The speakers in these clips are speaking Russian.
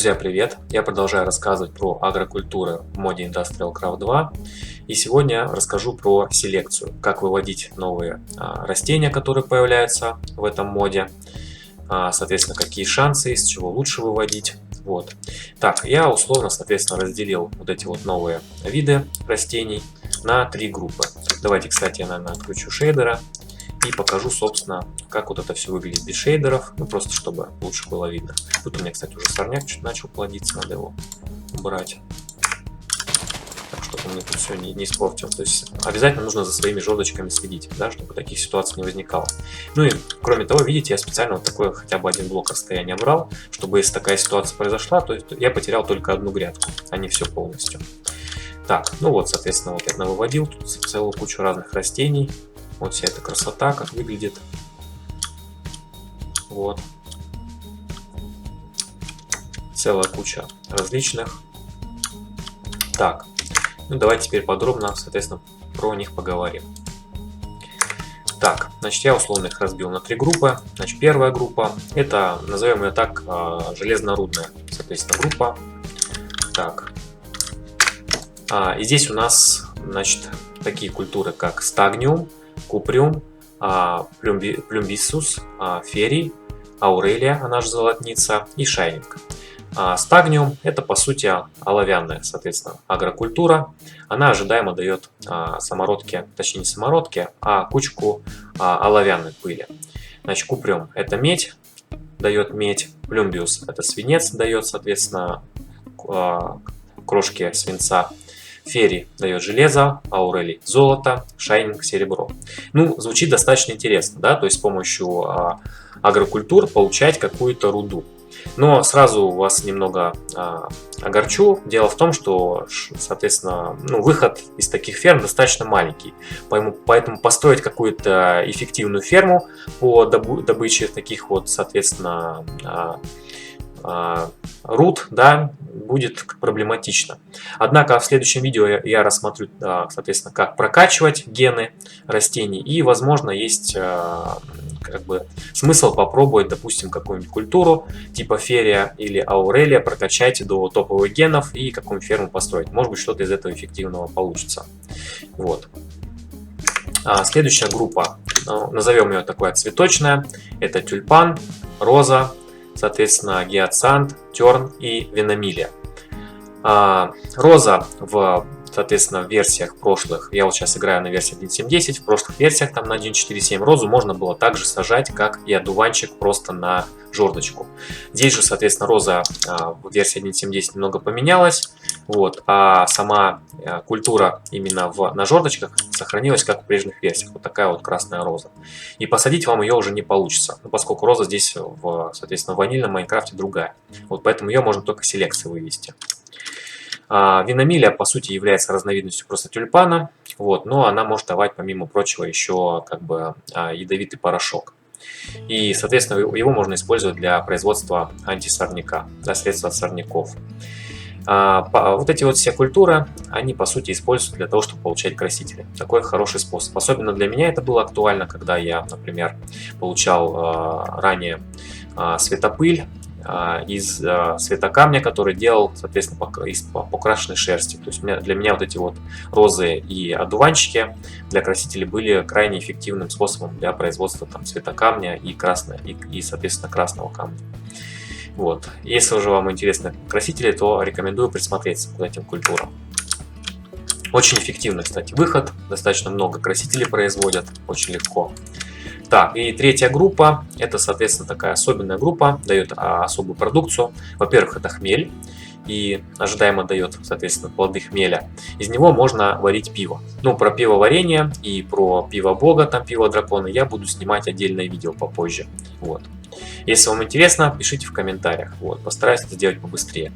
Друзья, привет! Я продолжаю рассказывать про агрокультуры в моде Industrial Craft 2. И сегодня расскажу про селекцию, как выводить новые растения, которые появляются в этом моде. Соответственно, какие шансы, из чего лучше выводить. Вот. Так, я условно, соответственно, разделил вот эти вот новые виды растений на три группы. Давайте, кстати, я, наверное, отключу шейдера и покажу, собственно, как вот это все выглядит без шейдеров, ну просто чтобы лучше было видно. Тут у меня, кстати, уже сорняк чуть начал плодиться, надо его убрать, так, чтобы он мне тут все не испортил. То есть обязательно нужно за своими жердочками следить, да, чтобы таких ситуаций не возникало. Ну и кроме того, видите, я специально вот такой хотя бы один блок расстояния брал, чтобы если такая ситуация произошла, то я потерял только одну грядку, а не все полностью. Так, ну вот, соответственно, вот я навыводил тут целую кучу разных растений. Вот вся эта красота, как выглядит. Вот. Целая куча различных. Так, ну давайте теперь подробно, соответственно, про них поговорим. Так, значит, я условно их разбил на три группы. Значит, первая группа, это, назовем ее так, железнорудная, соответственно, группа. Так. И здесь у нас, значит, такие культуры, как стагниум, куприум, плюмбисус, ферий, аурелия, она же золотница, и шайнинг. Стагниум — это по сути оловянная, соответственно, агрокультура. Она ожидаемо дает самородки, точнее не самородки, а кучку оловянной пыли. Значит, куприум — это медь, дает медь. Плюмбиус — это свинец, дает, соответственно, крошки свинца. Ферий дает железо, аурелий золото, шайнинг серебро. Ну, звучит достаточно интересно, да, то есть с помощью агрокультур получать какую-то руду. Но сразу вас немного огорчу. Дело в том, что, соответственно, ну, выход из таких ферм достаточно маленький. Поэтому построить какую-то эффективную ферму по добыче таких вот, соответственно, руд, да, будет проблематично. Однако в следующем видео я рассмотрю, соответственно, как прокачивать гены растений, и, возможно, есть как бы смысл попробовать, допустим, какую-нибудь культуру типа ферия или аурелия прокачать до топовых генов и какую-нибудь ферму построить. Может быть, что-то из этого эффективного получится. Вот. Следующая группа, назовем ее такой цветочная, это тюльпан, роза, соответственно, гиацинт, терн и виномилия. Роза в, соответственно, версиях прошлых, я вот сейчас играю на версии 1.7.10, в прошлых версиях там на 1.4.7 розу можно было также сажать, как и одуванчик, просто на жердочку. Здесь же, соответственно, роза в версии 1.7.10 немного поменялась, вот, а сама культура именно на жердочках сохранилась, как в прежних версиях. Вот такая вот красная роза. И посадить вам ее уже не получится, поскольку роза здесь, соответственно, в ванильном Майнкрафте другая. Вот поэтому ее можно только селекцией вывести. Виномилия, по сути, является разновидностью просто тюльпана, вот, но она может давать, помимо прочего, еще как бы ядовитый порошок. И, соответственно, его можно использовать для производства антисорняка, да, средств от сорняков. Вот эти вот все культуры, они, по сути, используются для того, чтобы получать красители. Такой хороший способ. Особенно для меня это было актуально, когда я, например, получал ранее светопыль из светокамня, который делал, соответственно, из покрашенной шерсти. То есть для меня вот эти вот розы и одуванчики для красителей были крайне эффективным способом для производства там светокамня и, соответственно, красного камня. Вот. Если уже вам интересны красители, то рекомендую присмотреться к этим культурам. Очень эффективный, кстати, выход. Достаточно много красителей производят, очень легко. Так, и третья группа, это, соответственно, такая особенная группа, дает особую продукцию. Во-первых, это хмель, и ожидаемо дает, соответственно, плоды хмеля. Из него можно варить пиво. Ну, про пивоварение и про пиво бога, там пиво дракона, я буду снимать отдельное видео попозже. Вот. Если вам интересно, пишите в комментариях. Вот, постараюсь это сделать побыстрее.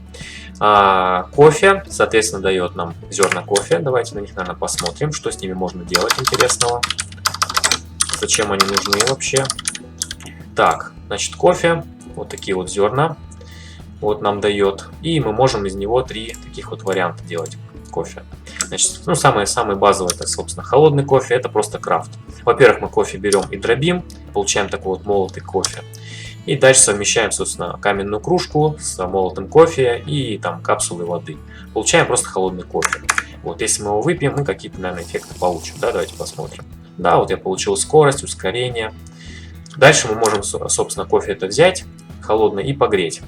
Кофе, соответственно, дает нам зерна кофе. Давайте на них, наверное, посмотрим, что с ними можно делать интересного. Зачем они нужны вообще. Так, значит, кофе. Вот такие вот зерна. Вот нам дает. И мы можем из него три таких вот варианта делать кофе. Значит, ну, самый базовый, это, собственно, холодный кофе. Это просто крафт. Во-первых, мы кофе берем и дробим. получаем такой вот молотый кофе. И дальше совмещаем, собственно, каменную кружку с молотым кофе и там капсулы воды. Получаем просто холодный кофе. Вот, если мы его выпьем, мы какие-то, наверное, эффекты получим. Да, давайте посмотрим. Да, вот я получил скорость, ускорение. Дальше мы можем, собственно, кофе это взять, холодный, и погреть.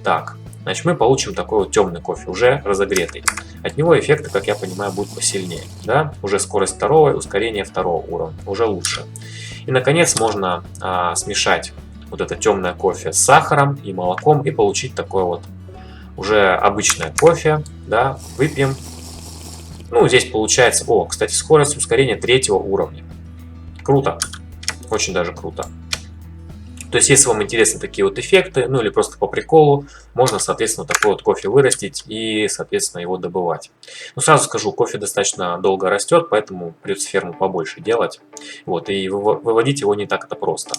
Так, значит, мы получим такой вот темный кофе, уже разогретый. От него эффекты, как я понимаю, будут посильнее. Да? Уже скорость второго, ускорение второго уровня, уже лучше. И, наконец, можно смешать вот это темное кофе с сахаром и молоком и получить такое вот уже обычное кофе. Да? Выпьем. Ну, здесь получается, кстати, скорость ускорения третьего уровня. Круто. Очень даже круто. То есть, если вам интересны такие вот эффекты, ну или просто по приколу, можно, соответственно, такой вот кофе вырастить и, соответственно, его добывать. Но сразу скажу, кофе достаточно долго растет, поэтому придется ферму побольше делать. Вот, и выводить его не так это просто.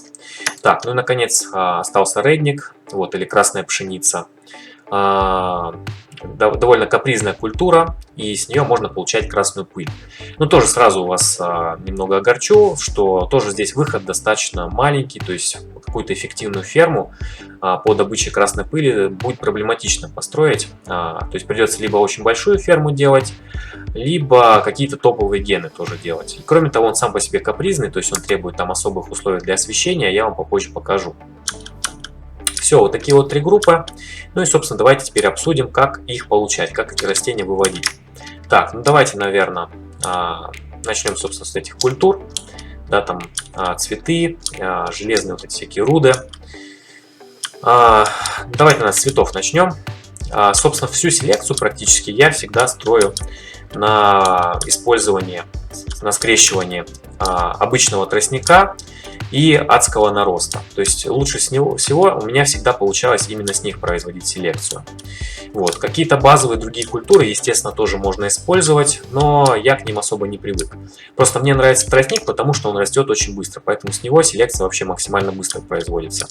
Так, ну и, наконец, остался редник, вот, или красная пшеница. Довольно капризная культура, и с нее можно получать красную пыль. Но тоже сразу вас немного огорчу, что тоже здесь выход достаточно маленький, то есть какую-то эффективную ферму по добыче красной пыли будет проблематично построить. То есть придется либо очень большую ферму делать, либо какие-то топовые гены тоже делать. И кроме того, он сам по себе капризный, то есть он требует там особых условий для освещения, я вам попозже покажу. Все, вот такие вот три группы. Ну и, собственно, давайте теперь обсудим, как их получать, как эти растения выводить. Так, ну давайте, наверное, начнем, собственно, с этих культур. Да, там цветы, железные вот эти всякие руды. Давайте с цветов начнем. Собственно, всю селекцию практически я всегда строю на использовании, на скрещивании обычного тростника и адского нароста. То есть лучше всего у меня всегда получалось именно с них производить селекцию. Вот. Какие-то базовые другие культуры, естественно, тоже можно использовать, но я к ним особо не привык. Просто мне нравится тростник, потому что он растет очень быстро, поэтому с него селекция вообще максимально быстро производится.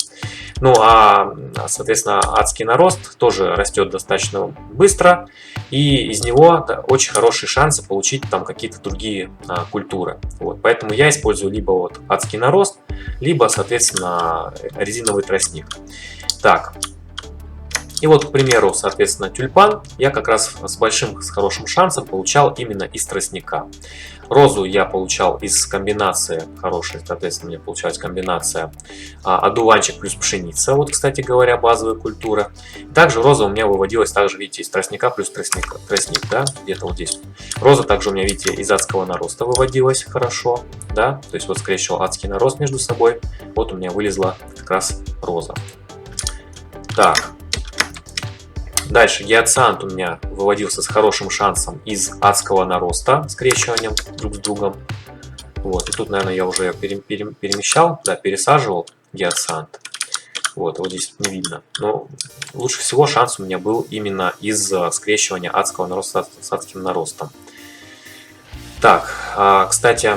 Ну а, соответственно, адский нарост тоже растет достаточно быстро, и из него очень хорошие шансы получить там какие-то другие культуры. Вот. Поэтому я использую либо вот адский нарост, либо, соответственно, резиновый тростник. Так, и вот, к примеру, соответственно, тюльпан я как раз с хорошим шансом получал именно из тростника. Розу я получал из комбинации хорошей, соответственно, мне получалась комбинация одуванчик плюс пшеница, вот, кстати говоря, базовая культура. Также роза у меня выводилась также, видите, из тростника плюс тростник, да, где-то вот здесь. Роза также у меня, видите, из адского нароста выводилась хорошо, да, то есть вот скрещивал адский нарост между собой, вот у меня вылезла как раз роза. Так. Дальше гиацинт у меня выводился с хорошим шансом из адского нароста, скрещиванием друг с другом. Вот, и тут, наверное, я уже перемещал, да, пересаживал гиацинт. Вот, вот здесь не видно. Но лучше всего шанс у меня был именно из скрещивания адского нароста с адским наростом. Так, кстати,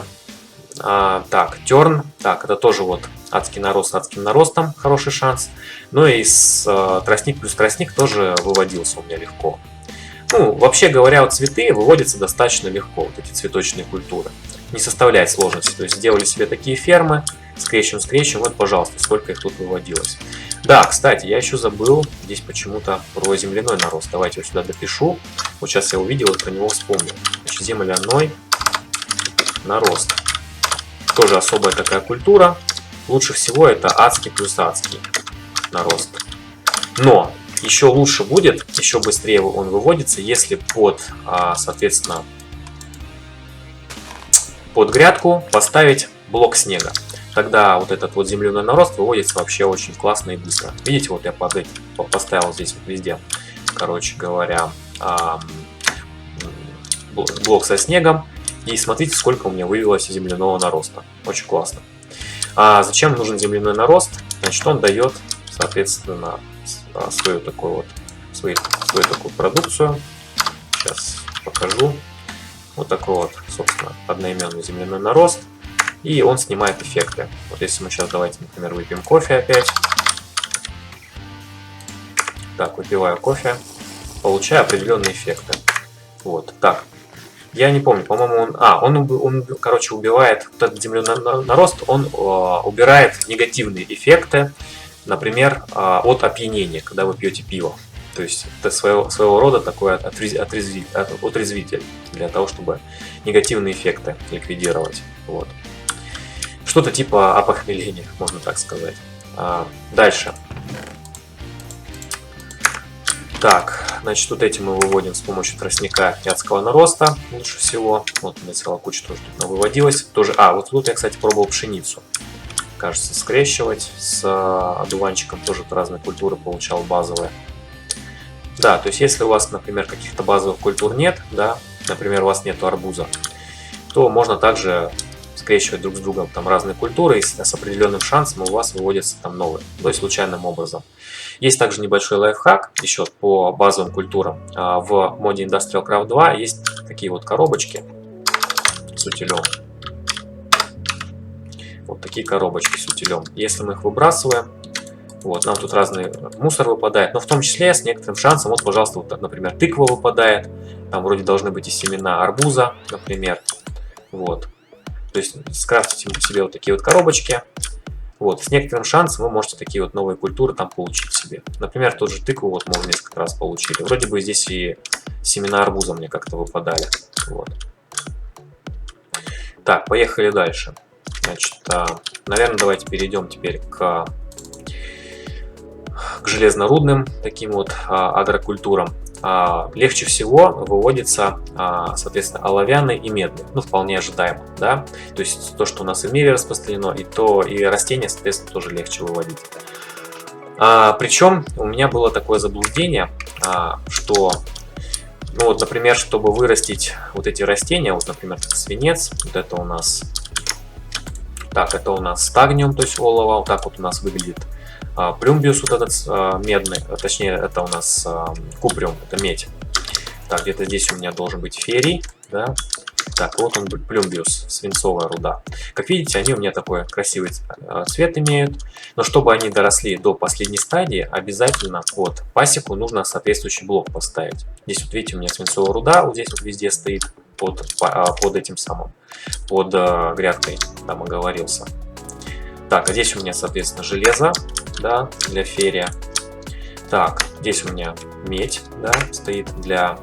так, терн, так, это тоже вот адский нарост с адским наростом, хороший шанс. Ну и тростник плюс тростник тоже выводился у меня легко. Ну, вообще говоря, вот цветы выводятся достаточно легко, вот эти цветочные культуры. Не составляет сложности. То есть сделали себе такие фермы, скрещиваем, вот, пожалуйста, сколько их тут выводилось. Да, кстати, я еще забыл здесь почему-то про земляной нарост. Давайте я сюда допишу. Вот сейчас я увидел и про него вспомнил. Значит, земляной нарост. Тоже особая такая культура. Лучше всего это адский плюс адский нарост. Но еще лучше будет, еще быстрее он выводится, если соответственно, под грядку поставить блок снега. Тогда вот этот вот земляной нарост выводится вообще очень классно и быстро. Видите, вот я поставил здесь вот везде, короче говоря, блок со снегом. И смотрите, сколько у меня вывелось земляного нароста. Очень классно. А зачем нужен земляной нарост? Значит, он дает, соответственно, свою такую продукцию. Сейчас покажу. Вот такой вот, собственно, одноименный земляной нарост. И он снимает эффекты. Вот если мы сейчас, давайте, например, выпьем кофе опять. Так, выпиваю кофе. Получаю определенные эффекты. Вот, так. Я не помню, по-моему, он, короче, убивает вот этот земляной нарост, он убирает негативные эффекты, например, от опьянения, когда вы пьете пиво. То есть это своего рода такой отрезвитель для того, чтобы негативные эффекты ликвидировать. Вот. Что-то типа опохмеления, можно так сказать. Дальше. Так, значит, вот эти мы выводим с помощью тростника и адского нароста лучше всего. Вот у меня целая куча тоже тут выводилась. Тоже, вот тут я, кстати, пробовал пшеницу. Кажется, скрещивать с одуванчиком. Тоже разные культуры получал базовые. Да, то есть если у вас, например, каких-то базовых культур нет, да, например, у вас нет арбуза, то можно также скрещивать друг с другом там разные культуры, и с определенным шансом у вас выводятся там новые, то есть случайным образом. Есть также небольшой лайфхак еще по базовым культурам. В моде Industrial Craft 2 есть такие вот коробочки с утилем. Вот такие коробочки с утилем. Если мы их выбрасываем, вот, нам тут разный мусор выпадает, но в том числе с некоторым шансом, вот, пожалуйста, вот, например, тыква выпадает, там вроде должны быть и семена арбуза, например, вот. То есть скрафтите себе вот такие вот коробочки, вот, с некоторым шансом вы можете такие вот новые культуры там получить себе. Например, тот же тыкву вот мы уже несколько раз получили, вроде бы здесь и семена арбуза мне как-то выпадали, вот. Так, поехали дальше. Значит, наверное, давайте перейдем теперь к железнорудным таким вот агрокультурам. Легче всего выводится, соответственно, оловянный и медный, ну, вполне ожидаемо, да, то есть то, что у нас и в мире распространено, и то и растения, соответственно, тоже легче выводить. Причем у меня было такое заблуждение, что, ну, вот, например, чтобы вырастить вот эти растения, вот, например, свинец, вот это у нас, так, это у нас стагниум, то есть олово, вот так вот у нас выглядит. Плюмбиус вот этот медный, точнее это у нас куприум, это медь. Так, где-то здесь у меня должен быть феррий, да. Так, вот он, плюмбиус, свинцовая руда. Как видите, они у меня такой красивый цвет имеют. Но чтобы они доросли до последней стадии, обязательно под пасеку нужно соответствующий блок поставить. Здесь вот видите, у меня свинцовая руда, вот здесь вот везде стоит под этим самым, под грядкой, там оговорился. Так, а здесь у меня, соответственно, железо, да, для феррия. Так, здесь у меня медь, да, стоит для,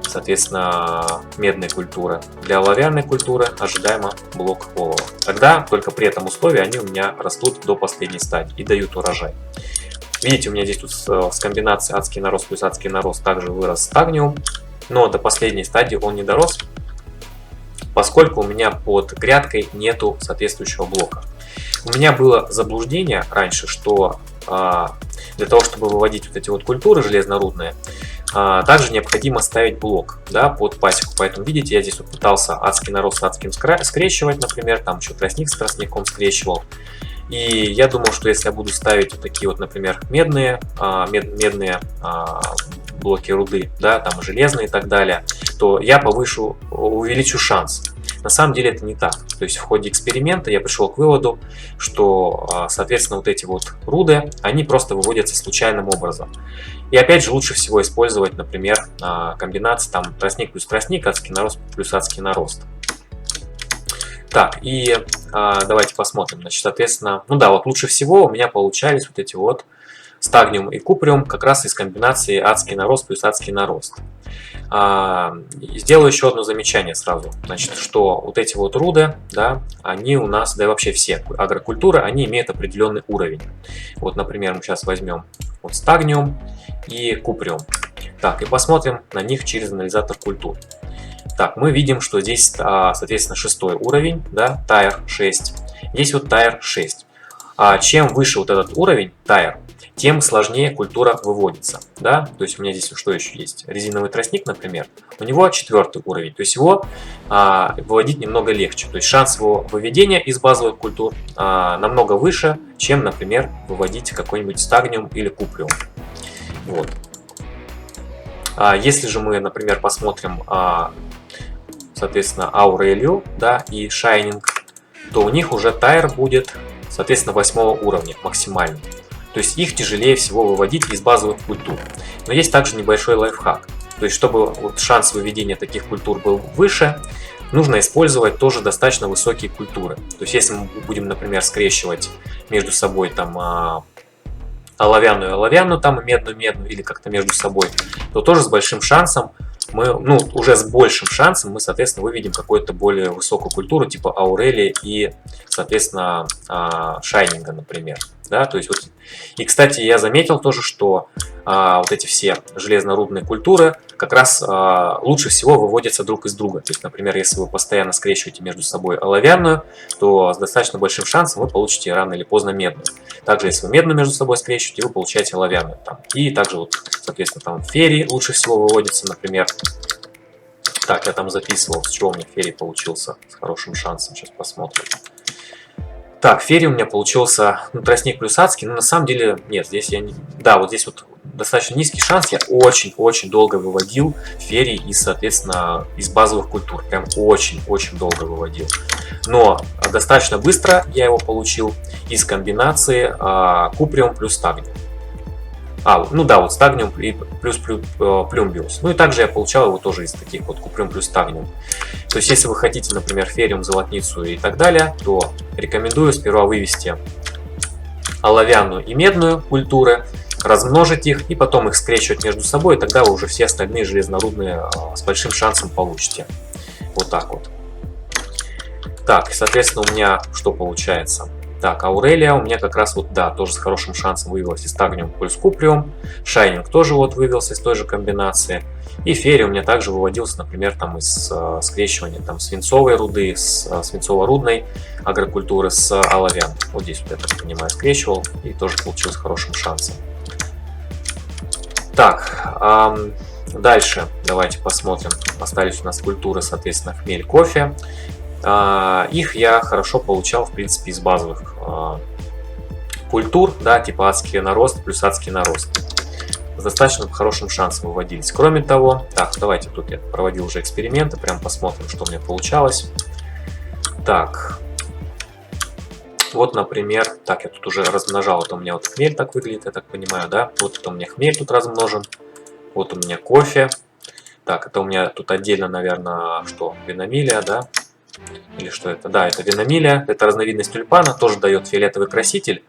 соответственно, медной культуры. Для оловянной культуры ожидаемо блок олова. Тогда, только при этом условии, они у меня растут до последней стадии и дают урожай. Видите, у меня здесь тут с комбинацией адский нарост плюс адский нарост также вырос стагниум, но до последней стадии он не дорос, поскольку у меня под грядкой нету соответствующего блока. У меня было заблуждение раньше, что для того, чтобы выводить вот эти вот культуры железнорудные, также необходимо ставить блок, да, под пасеку. Поэтому, видите, я здесь вот пытался адский нарост с адским скрещивать, например, там еще тростник с тростником скрещивал. И я думал, что если я буду ставить вот такие вот, например, медные блоки руды, да, там железные и так далее, то я увеличу шанс. На самом деле это не так. То есть в ходе эксперимента я пришел к выводу, что, соответственно, вот эти вот руды, они просто выводятся случайным образом. И опять же лучше всего использовать, например, комбинации там тростник плюс тростник, адский нарост плюс адский нарост. Так, и давайте посмотрим. Значит, соответственно, ну да, вот лучше всего у меня получались вот эти вот стагниум и куприум как раз из комбинации адский нарост плюс адский нарост. Сделаю еще одно замечание сразу. Значит, что вот эти вот руды, да, они у нас, да и вообще все агрокультуры, они имеют определенный уровень. Вот, например, мы сейчас возьмем вот стагниум и куприум. Так, и посмотрим на них через анализатор культур. Так, мы видим, что здесь, соответственно, 6-й уровень, да, Tier 6. Здесь вот Tier 6. Чем выше вот этот уровень, Tier, тем сложнее культура выводится, да. То есть у меня здесь что еще есть? Резиновый тростник, например. У него 4-й уровень, то есть его выводить немного легче. То есть шанс его выведения из базовых культур намного выше, чем, например, выводить какой-нибудь стагниум или куприум. Вот. Если же мы, например, посмотрим, соответственно, Aurelio, да, и Shining, то у них уже Tier будет, соответственно, 8-го уровня максимально. То есть их тяжелее всего выводить из базовых культур. Но есть также небольшой лайфхак. То есть, чтобы вот шанс выведения таких культур был выше, нужно использовать тоже достаточно высокие культуры. То есть, если мы будем, например, скрещивать между собой там оловянную там и медную или как-то между собой, то тоже с большим шансом уже с большим шансом мы, соответственно, выведем какую-то более высокую культуру, типа Аурелии и, соответственно, Шайнинга, например. Да, то есть и, кстати, я заметил тоже, что вот эти все железно-рудные культуры как раз лучше всего выводятся друг из друга. То есть, например, если вы постоянно скрещиваете между собой оловянную, то с достаточно большим шансом вы получите рано или поздно медную. Также, если вы медную между собой скрещиваете, вы получаете оловянную. И также, вот, соответственно, там феррий лучше всего выводится, например. Так, я там записывал, с чего у меня феррий получился с хорошим шансом. Сейчас посмотрим. Так, феррий у меня получился, тростник плюс адский, но на самом деле нет, здесь я не... Да, вот здесь вот достаточно низкий шанс, я очень-очень долго выводил феррий из, соответственно, из базовых культур, прям очень-очень долго выводил. Но достаточно быстро я его получил из комбинации куприум плюс стагниум. Вот стагниум плюс плюмбиус. Ну и также я получал его тоже из таких вот куприум плюс стагниум. То есть, если вы хотите, например, ферриум, золотницу и так далее, то рекомендую сперва вывести оловянную и медную культуры, размножить их и потом их скрещивать между собой, и тогда вы уже все остальные железнорудные с большим шансом получите. Вот так вот. Так, соответственно, у меня что получается? Так, Аурелия у меня как раз вот, да, тоже с хорошим шансом вывелась из стагниум плюс куприум. Шайнинг тоже вот вывелся из той же комбинации. И феррий у меня также выводился, например, там из скрещивания там свинцовой руды, с свинцово-рудной агрокультуры с оловян. Вот здесь вот я так понимаю скрещивал и тоже получил с хорошим шансом. Так, дальше давайте посмотрим. Остались у нас культуры, соответственно, хмель, кофе. Их я хорошо получал, в принципе, из базовых культур, да, типа адский нарост плюс адский нарост. С достаточно хорошим шансом выводились. Кроме того, так, давайте тут я проводил уже эксперименты, прям посмотрим, что у меня получалось. Так, вот, например, так, я тут уже размножал, это у меня вот хмель так выглядит, я так понимаю, да, вот это у меня хмель тут размножен, вот у меня кофе. Так, это у меня тут отдельно, наверное, что, виномилия, да? Или что это? Да, это виномилия, это разновидность тюльпана, тоже дает фиолетовый краситель,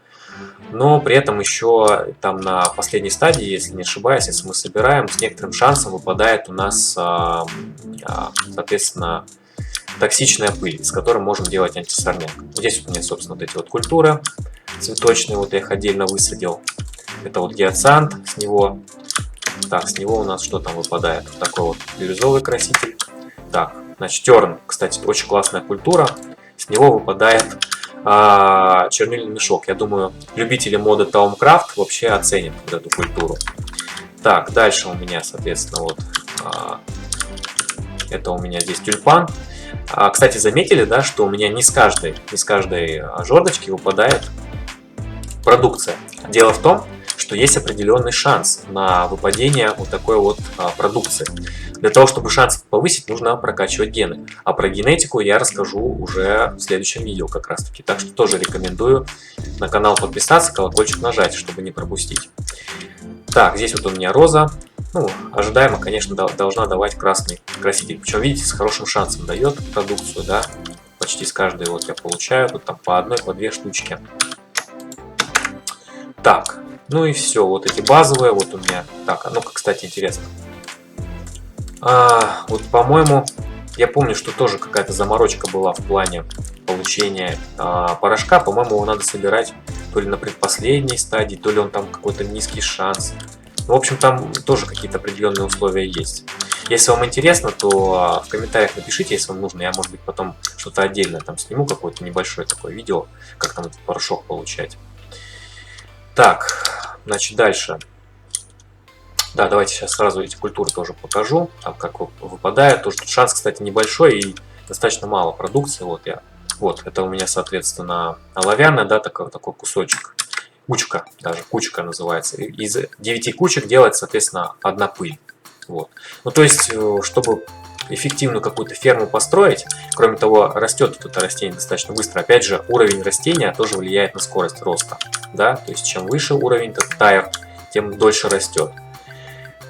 но при этом еще там на последней стадии, если не ошибаюсь, если мы собираем, с некоторым шансом выпадает у нас, соответственно, токсичная пыль, с которой можем делать антисорняк. Здесь у меня, собственно, вот эти вот культуры цветочные, вот я их отдельно высадил. Это вот гиацинт, с него у нас что там выпадает? Вот такой вот бирюзовый краситель. Так, значит, терн, кстати, очень классная культура. С него выпадает чернильный мешок. Я думаю, любители моды Thaumcraft вообще оценят вот эту культуру. Так, дальше у меня, соответственно, вот это у меня здесь тюльпан. Кстати, заметили, да, что у меня не с каждой жердочки выпадает продукция. Дело в том, что есть определенный шанс на выпадение вот такой вот продукции. Для того, чтобы шанс повысить, нужно прокачивать гены. А про генетику я расскажу уже в следующем видео как раз таки. Так что тоже рекомендую на канал подписаться, колокольчик нажать, чтобы не пропустить. Так, здесь вот у меня роза. Ну, ожидаемо, конечно, должна давать красный краситель. Причем, видите, с хорошим шансом дает продукцию, да. Почти с каждой вот я получаю тут там по одной, по две штучки. Так, ну и все, вот эти базовые, вот у меня. Так, а ну-ка, кстати, интересно. Вот, по-моему, я помню, что тоже какая-то заморочка была в плане получения порошка. По-моему, его надо собирать то ли на предпоследней стадии, то ли он там какой-то низкий шанс. Ну, в общем, там тоже какие-то определенные условия есть. Если вам интересно, то в комментариях напишите, если вам нужно. Я, может быть, потом что-то отдельно там сниму, какое-то небольшое такое видео, как там этот порошок получать. Так, значит, дальше. Да, давайте сейчас сразу эти культуры тоже покажу, там как выпадает. Тоже тут шанс, кстати, небольшой и достаточно мало продукции. Вот это у меня, соответственно, оловянная, да, такой кусочек. Кучка, даже кучка называется. Из 9 кучек делается, соответственно, одна пыль. Вот. Ну, то есть, чтобы эффективную какую-то ферму построить, кроме того, растет это растение достаточно быстро. Опять же, уровень растения тоже влияет на скорость роста. Да? То есть, чем выше уровень тайр, тем дольше растет.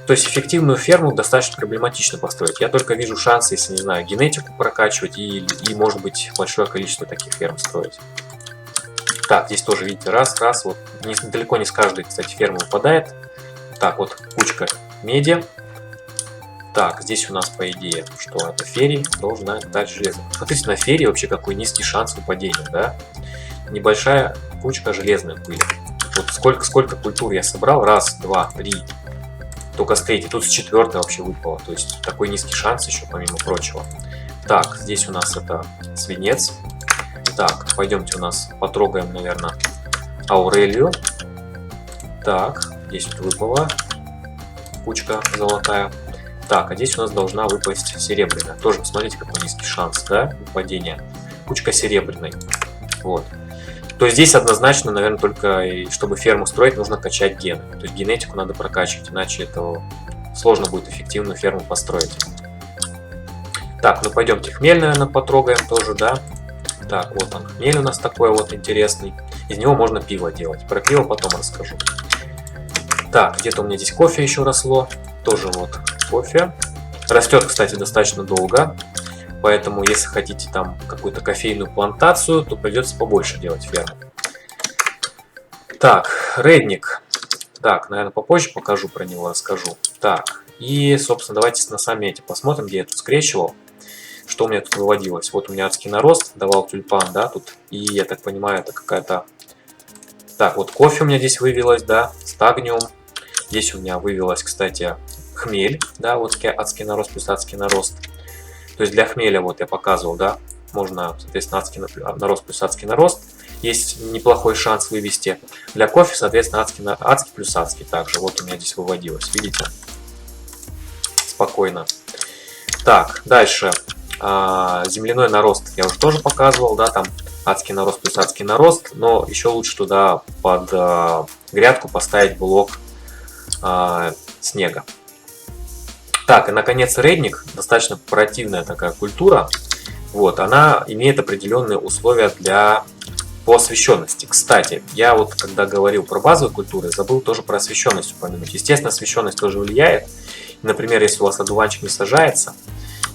То есть эффективную ферму достаточно проблематично построить. Я только вижу шансы, если, не знаю, генетику прокачивать и может быть, большое количество таких ферм строить. Так, здесь тоже, видите, раз, вот далеко не с каждой, кстати, фермы выпадает. Так, вот кучка меди. Так, здесь у нас, по идее, что это ферри должна дать железо. Смотрите, на ферри вообще какой низкий шанс выпадения, да? Небольшая кучка железной пыли. Вот сколько культур я собрал. Раз, два, три. Только с третьей. Тут с четвертой вообще выпало. То есть такой низкий шанс еще, помимо прочего. Так, здесь у нас это свинец. Так, пойдемте у нас потрогаем, наверное, Аурелию. Так, здесь вот выпала кучка золотая. Так, а здесь у нас должна выпасть серебряная. Тоже посмотрите, какой низкий шанс, да, выпадения. Кучка серебряной. Вот. То есть здесь однозначно, наверное, только чтобы ферму строить, нужно качать гены. То есть генетику надо прокачивать, иначе это сложно будет эффективную ферму построить. Так, ну пойдемте хмель, наверное, потрогаем тоже, да. Так, вот он, хмель у нас такой вот интересный. Из него можно пиво делать. Про пиво потом расскажу. Так, где-то у меня здесь кофе еще росло. Тоже вот кофе. Растет, кстати, достаточно долго. Поэтому, если хотите там какую-то кофейную плантацию, то придется побольше делать ферму. Так, редник. Так, наверное, попозже покажу про него, расскажу. Так, и, собственно, давайте на сами эти посмотрим, где я тут скрещивал. Что у меня тут выводилось. Вот у меня адский нарост давал тюльпан, да, тут. И, я так понимаю, это какая-то... Так, вот кофе у меня здесь вывелось, да, стагниум. Здесь у меня вывелось, кстати, хмель, да, вот адский нарост плюс адский нарост. То есть для хмеля, вот я показывал, да, можно, соответственно, адский нарост плюс адский нарост. Есть неплохой шанс вывести. Для кофе, соответственно, адский плюс адский также. Вот у меня здесь выводилось, видите? Спокойно. Так, дальше. Земляной нарост я уже тоже показывал, да, там адский нарост плюс адский нарост. Но еще лучше туда под грядку поставить блок снега. Так, и наконец редник, достаточно противная такая культура. Вот, она имеет определенные условия по освещенности. Кстати, я вот когда говорил про базовые культуры, забыл тоже про освещенность упомянуть. Естественно, освещенность тоже влияет. Например, если у вас одуванчик не сажается,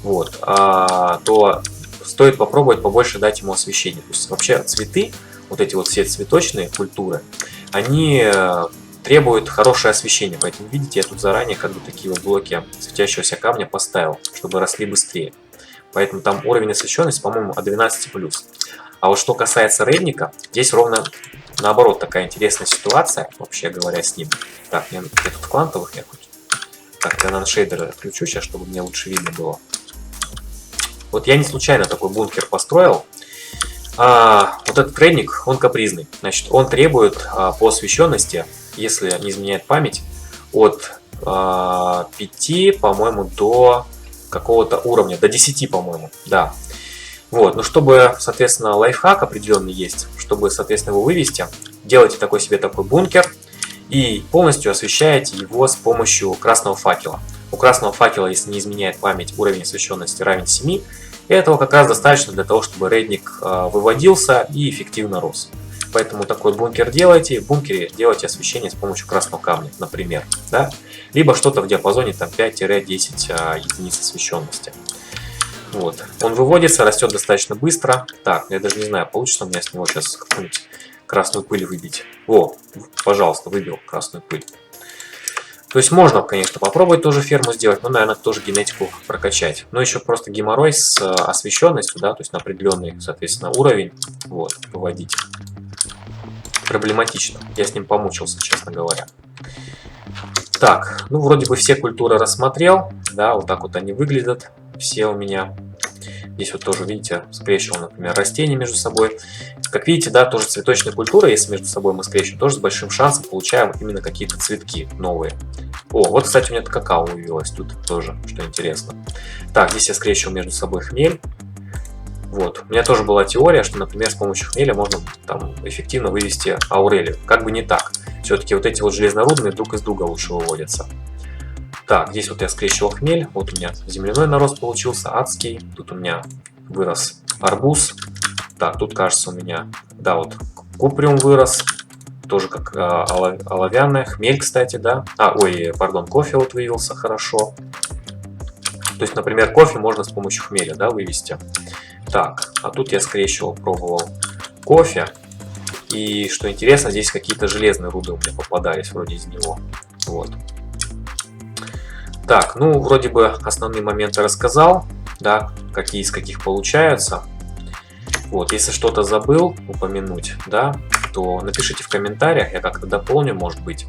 вот, то стоит попробовать побольше дать ему освещения. То есть вообще цветы, вот эти вот все цветочные культуры, они требуют хорошее освещение. Поэтому, видите, я тут заранее как бы такие вот блоки светящегося камня поставил, чтобы росли быстрее. Поэтому там уровень освещенности, по-моему, от 12+. А вот что касается редника, здесь ровно наоборот такая интересная ситуация, вообще говоря, с ним. Так, я тут квантовых я хоть. Так, я наншейдеры отключу сейчас, чтобы мне лучше видно было. Вот я не случайно такой бункер построил. Вот этот редник, он капризный. Значит, он требует по освещенности, если не изменяет память, от 5, по-моему, до какого-то уровня, до 10, по-моему, да. Вот, ну чтобы, соответственно, лайфхак определенный есть, чтобы, соответственно, его вывести, делайте такой бункер и полностью освещаете его с помощью красного факела. У красного факела, если не изменяет память, уровень освещенности равен 7, и этого как раз достаточно для того, чтобы редник выводился и эффективно рос. Поэтому такой бункер делайте. В бункере делайте освещение с помощью красного камня, например. Да? Либо что-то в диапазоне 5-10 единиц освещенности. Вот. Он выводится, растет достаточно быстро. Так, я даже не знаю, получится у меня с него сейчас какую-нибудь красную пыль выбить. О, пожалуйста, выбил красную пыль. То есть можно, конечно, попробовать тоже ферму сделать, но, наверное, тоже генетику прокачать. Но еще просто геморрой с освещенностью, да, то есть на определенный, соответственно, уровень, вот, выводить. Проблематично. Я с ним помучился, честно говоря. Так, ну вроде бы все культуры рассмотрел. Да, вот так вот они выглядят. Все у меня. Здесь вот тоже, видите, скрещивал, например, растения между собой. Как видите, да, тоже цветочная культура, если между собой мы скрещиваем, тоже с большим шансом получаем именно какие-то цветки новые. О, вот, кстати, у меня какао появилось тут тоже, что интересно. Так, здесь я скрещивал между собой хмель. Вот. У меня тоже была теория, что, например, с помощью хмеля можно там эффективно вывести аурелию. Как бы не так. Все-таки вот эти вот железнорудные друг из друга лучше выводятся. Так, здесь вот я скрещивал хмель. Вот у меня земляной нарост получился, адский. Тут у меня вырос арбуз. Так, тут, кажется, у меня, да, вот куприум вырос. тоже как оловянная. Хмель, кстати, да. Кофе вот вывелся хорошо. То есть, например, кофе можно с помощью хмеля, да, вывести. Так, а тут я скрещивал, пробовал кофе. И что интересно, здесь какие-то железные руды у меня попадались вроде из него. Вот. Так, ну, вроде бы основные моменты рассказал, да, какие из каких получаются. Вот, если что-то забыл упомянуть, да, то напишите в комментариях, я как-то дополню, может быть.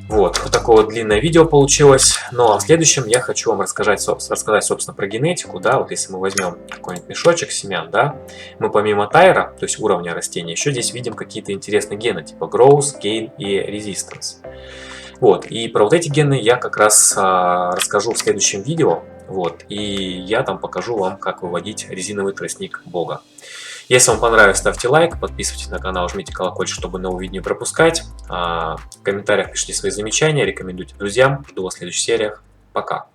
Вот такое вот длинное видео получилось. Ну а в следующем я хочу вам рассказать, собственно, про генетику. Да, вот если мы возьмем какой-нибудь мешочек семян, да, мы помимо тайра, то есть уровня растения, еще здесь видим какие-то интересные гены, типа growth, gain и resistance. Вот, и про вот эти гены я как раз расскажу в следующем видео. Вот, и я там покажу вам, как выводить резиновый тростник Бога. Если вам понравилось, ставьте лайк, подписывайтесь на канал, жмите колокольчик, чтобы новые видео не пропускать. В комментариях пишите свои замечания, рекомендуйте друзьям. Жду вас в следующих сериях. Пока!